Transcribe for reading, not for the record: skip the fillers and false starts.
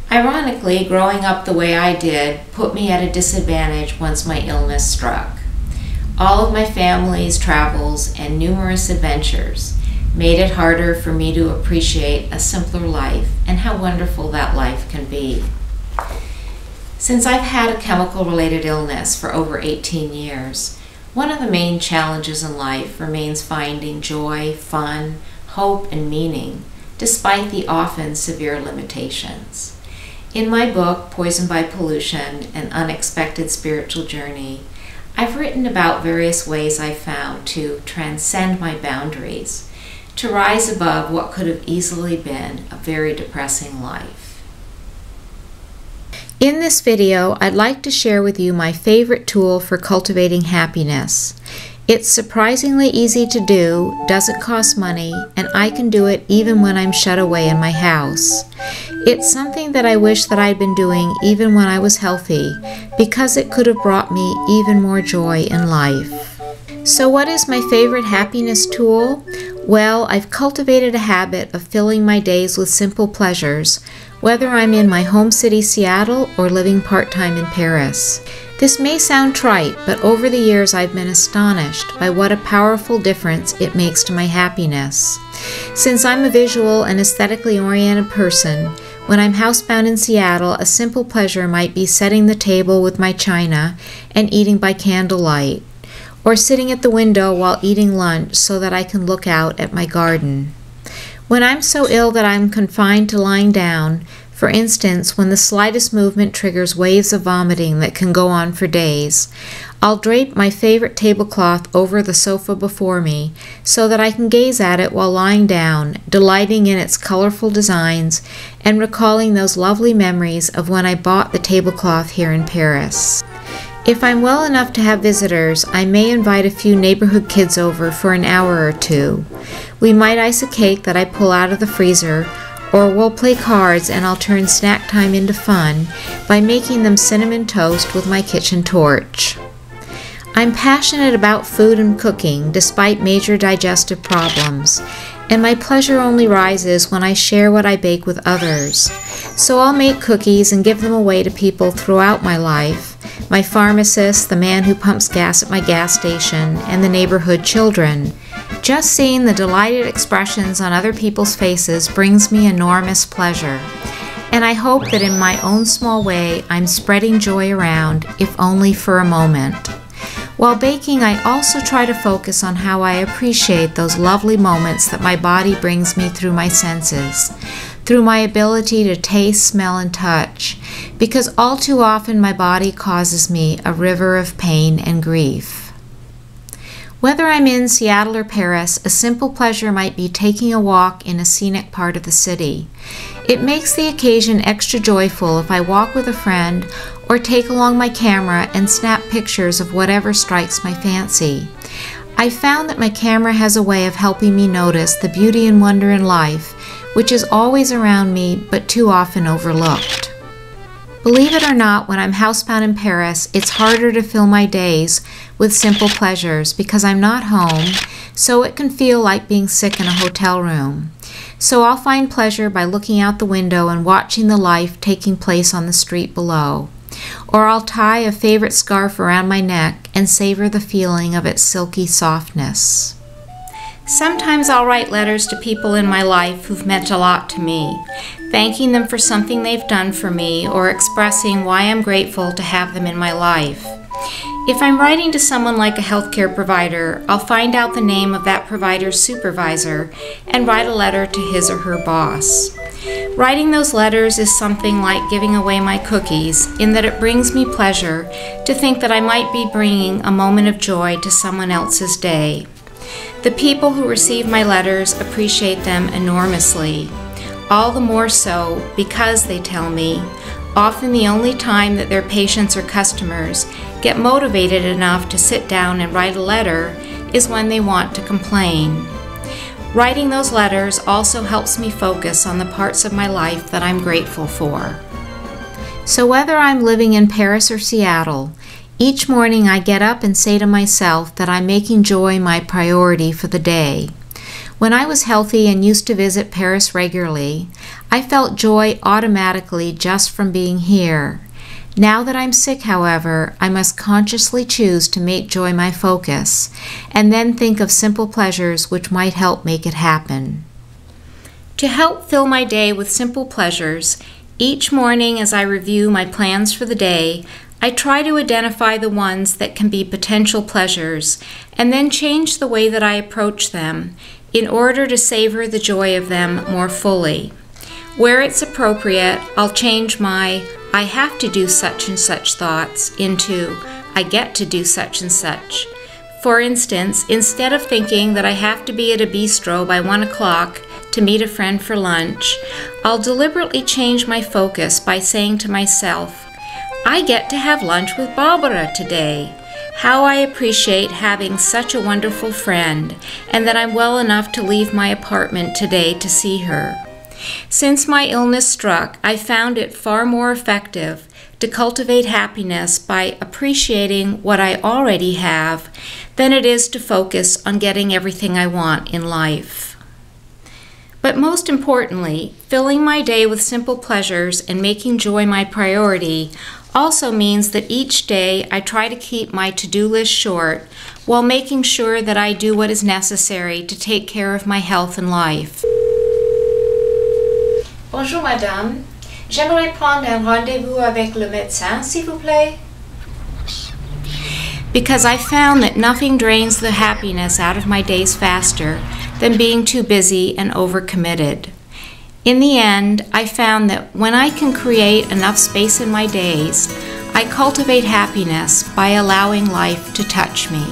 Ironically, growing up the way I did put me at a disadvantage once my illness struck. All of my family's travels and numerous adventures made it harder for me to appreciate a simpler life and how wonderful that life can be. Since I've had a chemical-related illness for over 18 years, one of the main challenges in life remains finding joy, fun, hope, and meaning, despite the often severe limitations. In my book, Poisoned by Pollution, An Unexpected Spiritual Journey, I've written about various ways I've found to transcend my boundaries, to rise above what could have easily been a very depressing life. In this video, I'd like to share with you my favorite tool for cultivating happiness. It's surprisingly easy to do, doesn't cost money, and I can do it even when I'm shut away in my house. It's something that I wish that I'd been doing even when I was healthy, because it could have brought me even more joy in life. So what is my favorite happiness tool? Well, I've cultivated a habit of filling my days with simple pleasures, whether I'm in my home city, Seattle, or living part-time in Paris. This may sound trite, but over the years I've been astonished by what a powerful difference it makes to my happiness. Since I'm a visual and aesthetically oriented person, when I'm housebound in Seattle, a simple pleasure might be setting the table with my china and eating by candlelight, or sitting at the window while eating lunch so that I can look out at my garden. When I'm so ill that I'm confined to lying down, for instance, when the slightest movement triggers waves of vomiting that can go on for days, I'll drape my favorite tablecloth over the sofa before me so that I can gaze at it while lying down, delighting in its colorful designs and recalling those lovely memories of when I bought the tablecloth here in Paris. If I'm well enough to have visitors, I may invite a few neighborhood kids over for an hour or two. We might ice a cake that I pull out of the freezer, or we'll play cards and I'll turn snack time into fun by making them cinnamon toast with my kitchen torch. I'm passionate about food and cooking despite major digestive problems, and my pleasure only rises when I share what I bake with others. So I'll make cookies and give them away to people throughout my life, my pharmacist, the man who pumps gas at my gas station, and the neighborhood children. Just seeing the delighted expressions on other people's faces brings me enormous pleasure, and I hope that in my own small way I'm spreading joy around, if only for a moment. While baking, I also try to focus on how I appreciate those lovely moments that my body brings me through my senses, through my ability to taste, smell, and touch, because all too often my body causes me a river of pain and grief. Whether I'm in Seattle or Paris, a simple pleasure might be taking a walk in a scenic part of the city. It makes the occasion extra joyful if I walk with a friend or take along my camera and snap pictures of whatever strikes my fancy. I've found that my camera has a way of helping me notice the beauty and wonder in life, which is always around me but too often overlooked. Believe it or not, when I'm housebound in Paris, it's harder to fill my days with simple pleasures because I'm not home, so it can feel like being sick in a hotel room. So I'll find pleasure by looking out the window and watching the life taking place on the street below. Or I'll tie a favorite scarf around my neck and savor the feeling of its silky softness. Sometimes I'll write letters to people in my life who've meant a lot to me, thanking them for something they've done for me or expressing why I'm grateful to have them in my life. If I'm writing to someone like a healthcare provider, I'll find out the name of that provider's supervisor and write a letter to his or her boss. Writing those letters is something like giving away my cookies, in that it brings me pleasure to think that I might be bringing a moment of joy to someone else's day. The people who receive my letters appreciate them enormously, all the more so because, they tell me, often the only time that their patients or customers get motivated enough to sit down and write a letter is when they want to complain. Writing those letters also helps me focus on the parts of my life that I'm grateful for. So whether I'm living in Paris or Seattle, each morning I get up and say to myself that I'm making joy my priority for the day. When I was healthy and used to visit Paris regularly, I felt joy automatically just from being here. Now that I'm sick, however, I must consciously choose to make joy my focus, and then think of simple pleasures which might help make it happen. To help fill my day with simple pleasures, each morning as I review my plans for the day, I try to identify the ones that can be potential pleasures and then change the way that I approach them in order to savor the joy of them more fully. Where it's appropriate, I'll change my "I have to do such and such" thoughts into "I get to do such and such." For instance, instead of thinking that I have to be at a bistro by 1 o'clock to meet a friend for lunch, I'll deliberately change my focus by saying to myself, "I get to have lunch with Barbara today. How I appreciate having such a wonderful friend, and that I'm well enough to leave my apartment today to see her." Since my illness struck, I found it far more effective to cultivate happiness by appreciating what I already have than it is to focus on getting everything I want in life. But most importantly, filling my day with simple pleasures and making joy my priority also means that each day I try to keep my to-do list short while making sure that I do what is necessary to take care of my health and life. Bonjour madame, j'aimerais prendre un rendez-vous avec le médecin, s'il vous plaît. Because I found that nothing drains the happiness out of my days faster than being too busy and overcommitted. In the end, I found that when I can create enough space in my days, I cultivate happiness by allowing life to touch me.